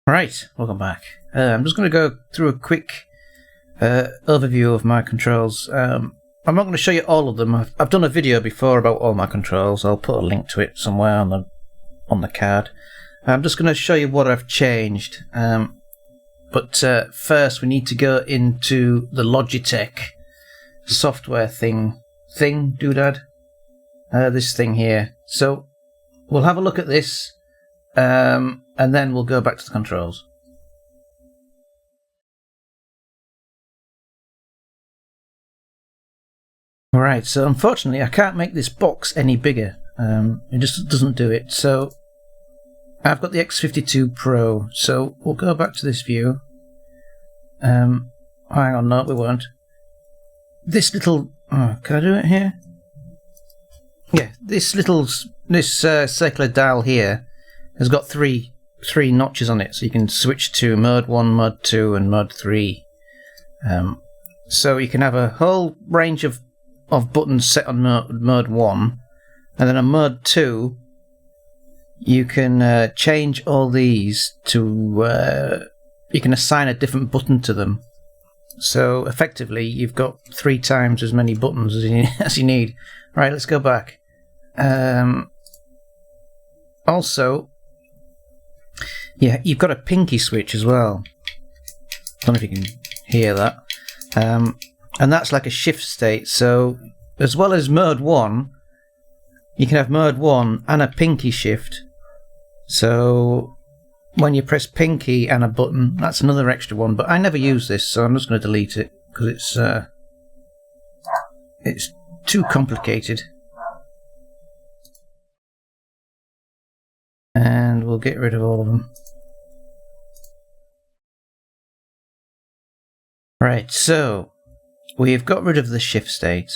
Right, welcome back. I'm just going to go through a quick overview of my controls. I'm not going to show you all of them. I've done a video before about all my controls. I'll put a link to it somewhere on the card. I'm just going to show you what I've changed. But first we need to go into the Logitech software doodad. This thing here. So we'll have a look at this. And then we'll go back to the controls. Alright, so unfortunately I can't make this box any bigger. It just doesn't do it. So I've got the X52 Pro, so we'll go back to this view. Hang on, no, we won't. This little... can I do it here? Yeah, this circular dial here has got three notches on it, so you can switch to mode 1, mode 2 and mode 3. So you can have a whole range of buttons set on mode 1, and then on mode 2 you can change all these to you can assign a different button to them. So effectively you've got 3 times as many buttons as you need. Right, let's go back. Also, yeah, you've got a pinky switch as well. I don't know if you can hear that. And that's like a shift state. So as well as mode 1, you can have mode 1 and a pinky shift. So when you press pinky and a button, that's another extra one. But I never use this, so I'm just going to delete it because it's too complicated. And we'll get rid of all of them. Right, so we've got rid of the shift state.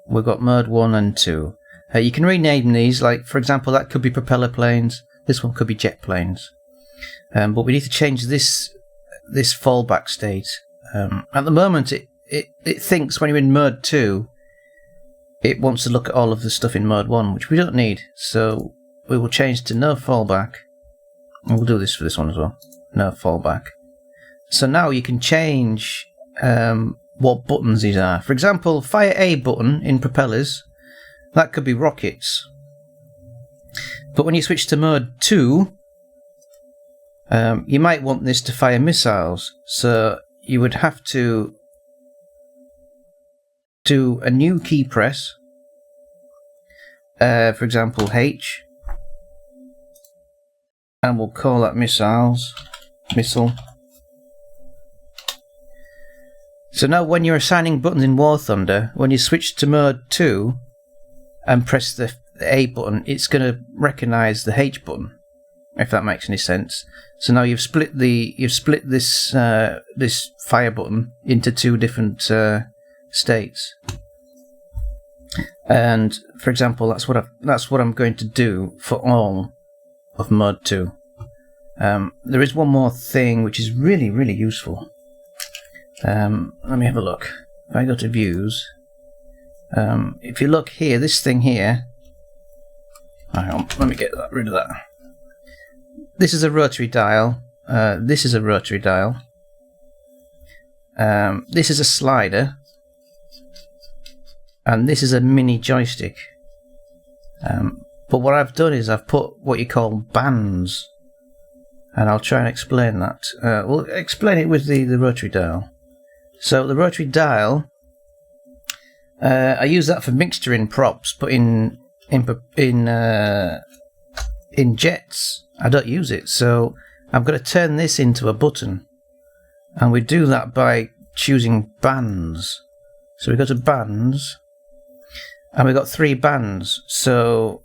We've got mode 1 and 2. You can rename these, like for example that could be propeller planes, this one could be jet planes. But we need to change this fallback state. At the moment it thinks when you're in mode 2 it wants to look at all of the stuff in mode 1, which we don't need. So we will change to no fallback. And we'll do this for this one as well. No fallback. So now you can change what buttons these are. For example, fire A button in propellers, that could be rockets. But when you switch to mode 2, you might want this to fire missiles. So you would have to do a new key press. For example, H. And we'll call that missile. So now when you're assigning buttons in warthunder, when you switch to mode 2 and press the A button, it's going to recognise the H button, if that makes any sense. So now you've split this fire button into 2 different states. And for example, that's what I'm going to do for all of mode 2. There is one more thing which is really, really useful. Let me have a look. If I go to views, if you look here, this thing here, hang on, let me get rid of that. This is a rotary dial. This is a rotary dial. This is a slider. And this is a mini joystick. But what I've done is I've put what you call bands, and I'll try and explain that. We'll explain it with the rotary dial. So the rotary dial, I use that for mixturing props, but in jets I don't use it. So I'm going to turn this into a button, and we do that by choosing bands. So we go to bands, and we've got 3 bands. So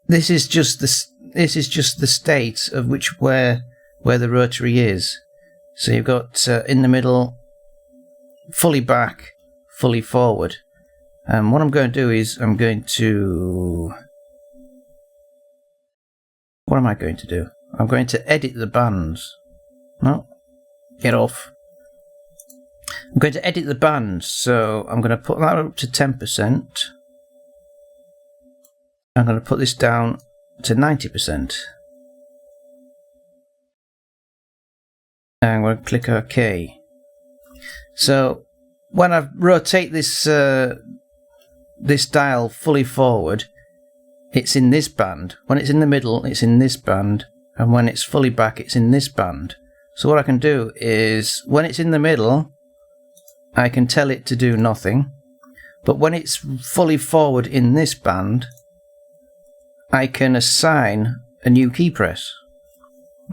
this is just the state of where the rotary is. So you've got in the middle, fully back, fully forward. And what I'm going to do is what am I going to do? I'm going to edit the bands. No, get off. I'm going to edit the bands, so I'm going to put that up to 10%. I'm going to put this down to 90%. And we'll click OK. So when I rotate this this dial fully forward, it's in this band. When it's in the middle, it's in this band, and when it's fully back, it's in this band. So what I can do is, when it's in the middle, I can tell it to do nothing, but when it's fully forward in this band, I can assign a new key press.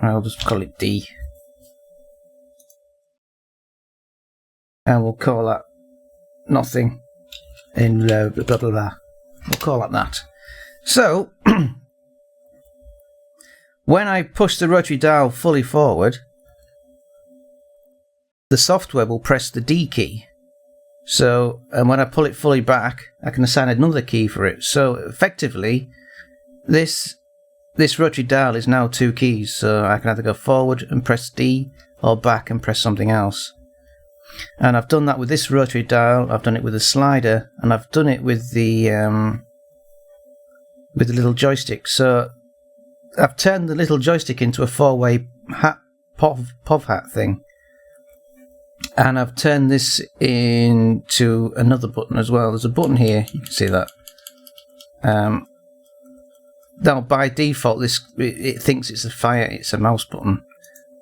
I'll just call it D. And we'll call that nothing in blah blah blah. We'll call it that. So when I push the rotary dial fully forward, the software will press the D key. So, and when I pull it fully back, I can assign another key for it. So effectively, this rotary dial is now 2 keys. So I can either go forward and press D, or back and press something else. And I've done that with this rotary dial, I've done it with the slider, and I've done it with the little joystick. So I've turned the little joystick into a 4-way hat, POV hat thing. And I've turned this into another button as well. There's a button here, you can see that. Now by default it thinks it's a mouse button.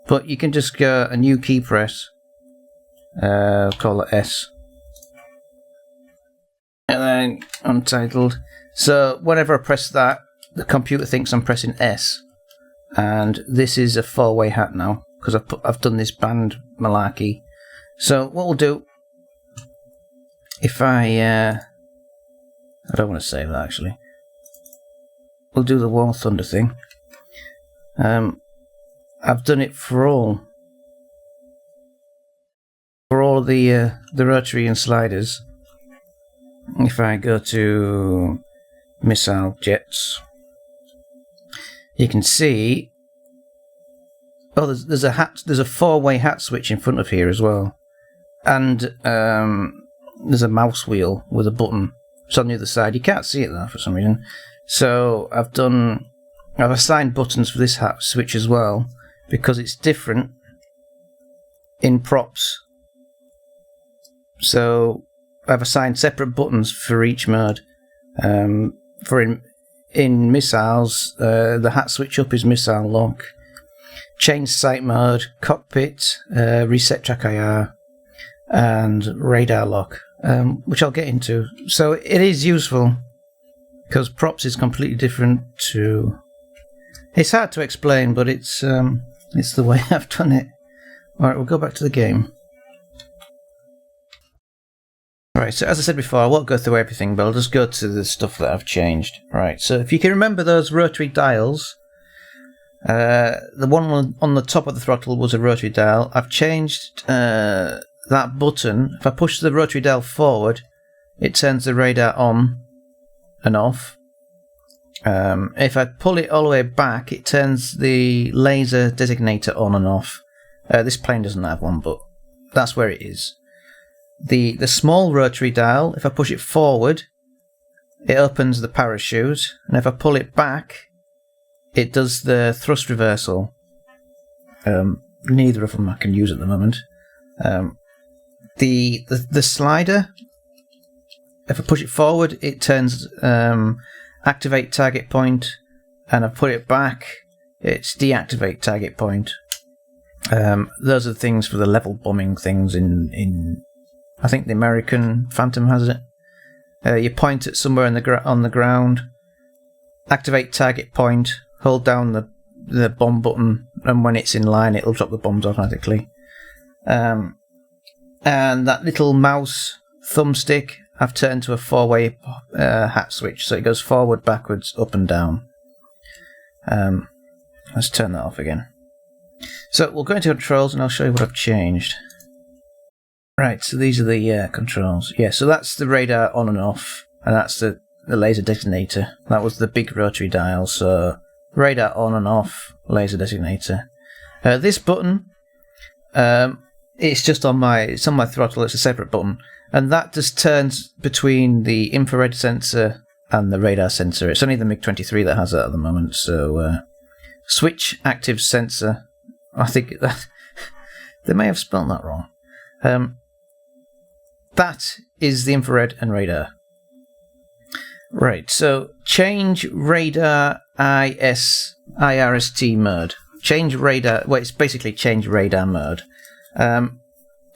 But you can just go a new key press. Call it S, and then untitled. So whenever I press that, the computer thinks I'm pressing S, and this is a 4-way hat now because I've done this band malarkey. So what we'll do, if I don't want to save that actually. We'll do the warthunder thing. I've done it for all the rotary and sliders. If I go to missile jets, you can see, oh, there's a 4-way hat switch in front of here as well, and there's a mouse wheel with a button. It's on the other side. You can't see it though for some reason. So I've assigned buttons for this hat switch as well, because it's different in props. So I've assigned separate buttons for each mode. For in missiles, the hat switch up is missile lock, change sight mode, cockpit, reset TrackIR, and radar lock, which I'll get into. So it is useful because props is completely different to. It's hard to explain, but it's the way I've done it. All right, we'll go back to the game. Right, so as I said before, I won't go through everything, but I'll just go to the stuff that I've changed. Right, so if you can remember those rotary dials, the one on the top of the throttle was a rotary dial. I've changed that button. If I push the rotary dial forward, it turns the radar on and off. If I pull it all the way back, it turns the laser designator on and off. This plane doesn't have one, but that's where it is. The small rotary dial, if I push it forward, it opens the parachute, and if I pull it back, it does the thrust reversal. Neither of them I can use at the moment. The slider, if I push it forward, it turns activate target point, and I put it back, it's deactivate target point. Those are the things for the level bombing things in I think the American Phantom has it. You point it somewhere on the ground, activate target point, hold down the bomb button, and when it's in line, it'll drop the bombs automatically. And that little mouse thumbstick, I've turned to a 4-way hat switch, so it goes forward, backwards, up and down. Let's turn that off again. So we'll go into controls, and I'll show you what I've changed. Right, so these are the controls. Yeah, so that's the radar on and off, and that's the laser designator. That was the big rotary dial, so radar on and off, laser designator. This button, it's just on my throttle. It's a separate button, and that just turns between the infrared sensor and the radar sensor. It's only the MiG-23 that has that at the moment. So switch active sensor. I think that They may have spelled that wrong. That is the infrared and radar. Right, so change radar IRST mode. Change radar, well, it's basically change radar mode. And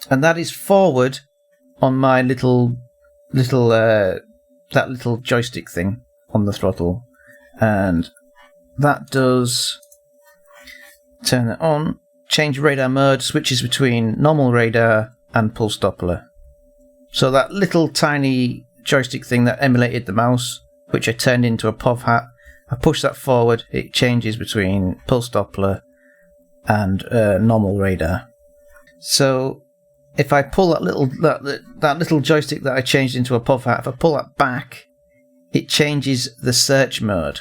that is forward on my little joystick thing on the throttle. And that does turn it on. Change radar mode switches between normal radar and pulse Doppler. So that little tiny joystick thing that emulated the mouse, which I turned into a POV hat, I push that forward, it changes between pulse Doppler and normal radar. So if I pull that little joystick that I changed into a POV hat, if I pull that back, it changes the search mode.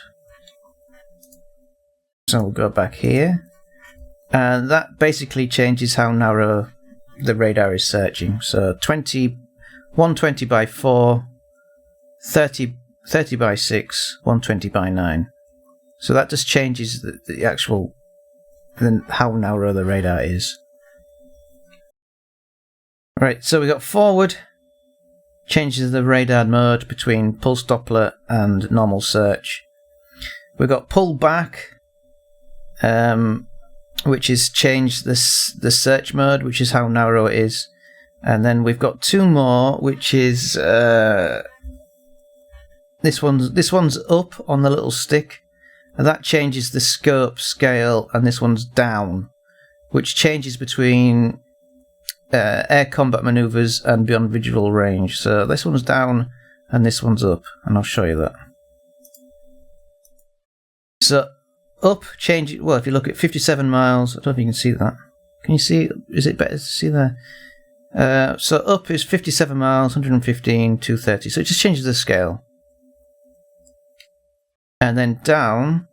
So we'll go back here, and that basically changes how narrow the radar is searching. So 120 by 4, 30 by 6, 120 by 9. So that just changes the actual how narrow the radar is. Right, so we got forward, changes the radar mode between pulse Doppler and normal search. We've got pull back, which is changed the search mode, which is how narrow it is. And then we've got two more, which is this one's up on the little stick, and that changes the scope scale, and this one's down, which changes between air combat maneuvers and beyond visual range. So this one's down and this one's up, and I'll show you that. So up change, well, if you look at 57 miles, I don't know if you can see that. Can you see? Is it better to see there? So up is 57 miles, 115, 230. So it just changes the scale. And then down,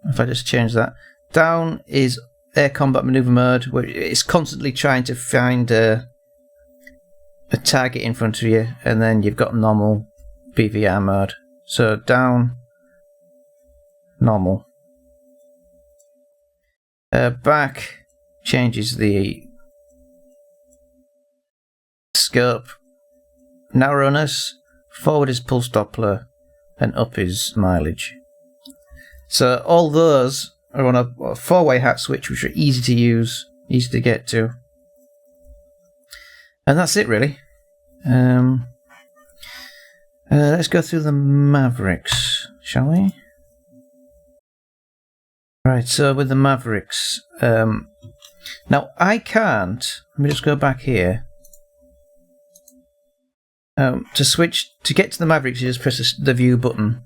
if I just change that, down is air combat maneuver mode, where it's constantly trying to find a target in front of you, and then you've got normal BVR mode. So down, normal. Back changes the scope narrowness, forward is pulse Doppler, and up is mileage. So all those are on a four-way hat switch, which are easy to use, easy to get to. And that's it, really. Let's go through the Mavericks, shall we? Right, so with the Mavericks, now I can't, let me just go back here. To get to the Mavericks, you just press the view button.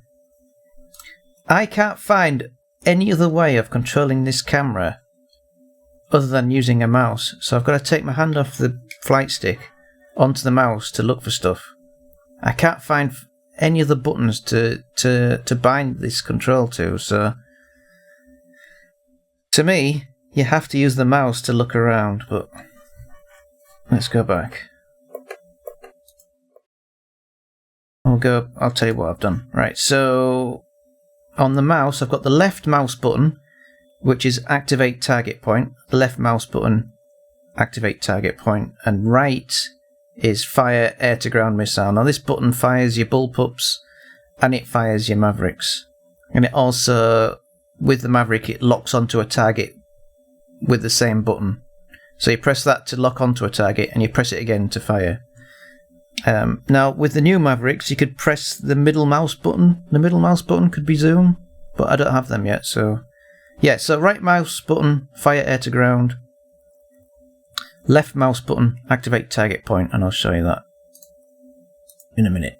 I can't find any other way of controlling this camera other than using a mouse. So I've got to take my hand off the flight stick onto the mouse to look for stuff. I can't find any other buttons to bind this control to. So to me, you have to use the mouse to look around. But let's go back. I'll tell you what I've done. Right, so on the mouse, I've got the left mouse button, which is activate target point. The left mouse button, activate target point, and right is fire air to ground missile. Now this button fires your bullpups and it fires your Mavericks. And it also, with the Maverick, it locks onto a target with the same button. So you press that to lock onto a target and you press it again to fire. Now with the new Mavericks, you could press the middle mouse button. The middle mouse button could be zoom, but I don't have them yet. So yeah, so right mouse button, fire air to ground. Left mouse button, activate target point, and I'll show you that in a minute.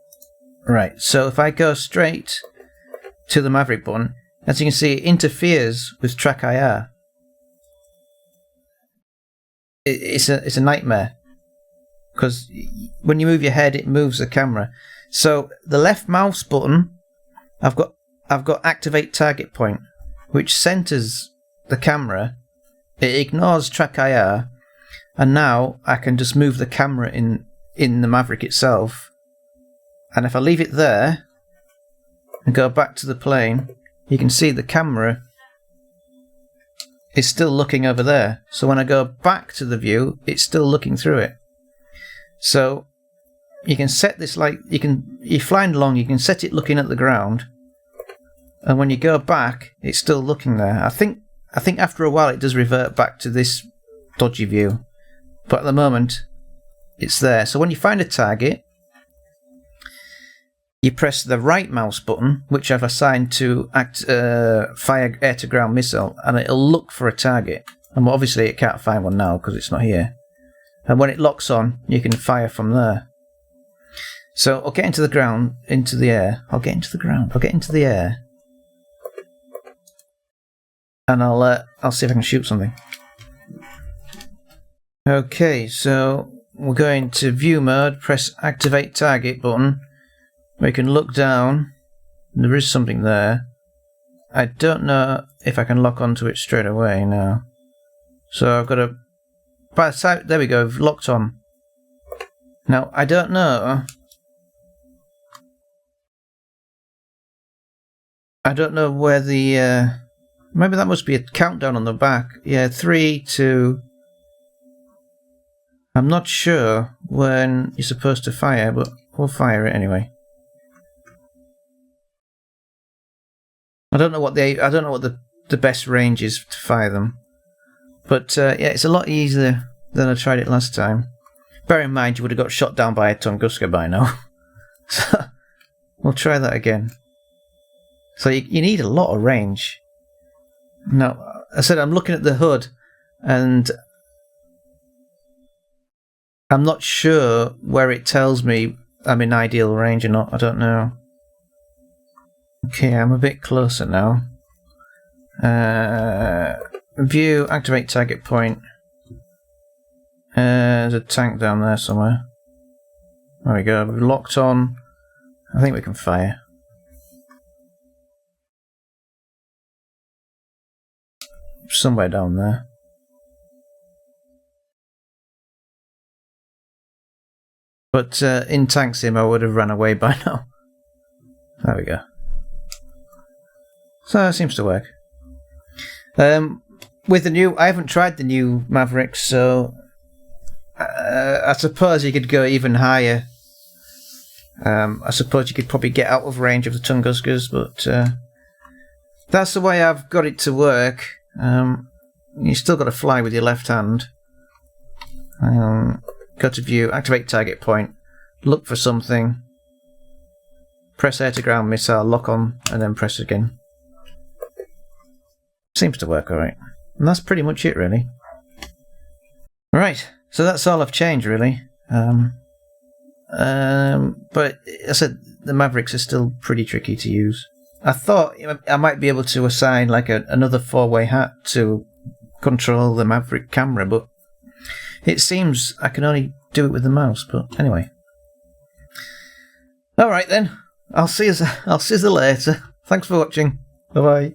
Right, so if I go straight to the Maverick button, as you can see, it interferes with TrackIR. It's a nightmare, because when you move your head, it moves the camera. So the left mouse button, I've got activate target point, which centers the camera. It ignores TrackIR, and now I can just move the camera in the Maverick itself. And if I leave it there and go back to the plane, you can see the camera it's still looking over there. So when I go back to the view, it's still looking through it. So you can set this like you're flying along, you can set it looking at the ground, and when you go back, it's still looking there. I think after a while it does revert back to this dodgy view, but at the moment it's there. So when you find a target, you press the right mouse button, which I've assigned to fire air-to-ground missile, and it'll look for a target. And obviously it can't find one now because it's not here. And when it locks on, you can fire from there. So I'll get into the ground, into the air. I'll get into the ground. I'll get into the air, and I'll see if I can shoot something. Okay, so we're going to view mode. Press activate target button. We can look down. There is something there. I don't know if I can lock onto it straight away now. So I've got to. By the time, there we go. I've locked on. Now I don't know. I don't know where the. Maybe that must be a countdown on the back. Yeah, 3, 2. I'm not sure when you're supposed to fire, but we'll fire it anyway. I don't know what the best range is to fire them, but yeah, it's a lot easier than I tried it last time. Bear in mind, you would have got shot down by a Tunguska by now. So we'll try that again. So you need a lot of range. Now, I said I'm looking at the hood, and I'm not sure where it tells me I'm in ideal range or not. I don't know. Okay, I'm a bit closer now. View, activate target point. There's a tank down there somewhere. There we go, we've locked on. I think we can fire. Somewhere down there. But in tank sim I would have run away by now. There we go. So that seems to work. With the new, I haven't tried the new Maverick, so I suppose you could go even higher. I suppose you could probably get out of range of the Tunguskas, but that's the way I've got it to work. You still got to fly with your left hand. Go to view, activate target point, look for something, press air to ground missile, lock on, and then press again. Seems to work alright. And that's pretty much it, really. Right, so that's all I've changed, really. But I said the Mavericks are still pretty tricky to use. I thought I might be able to assign like another 4-way hat to control the Maverick camera, but it seems I can only do it with the mouse. But anyway. Alright then, I'll see you later. Thanks for watching. Bye bye.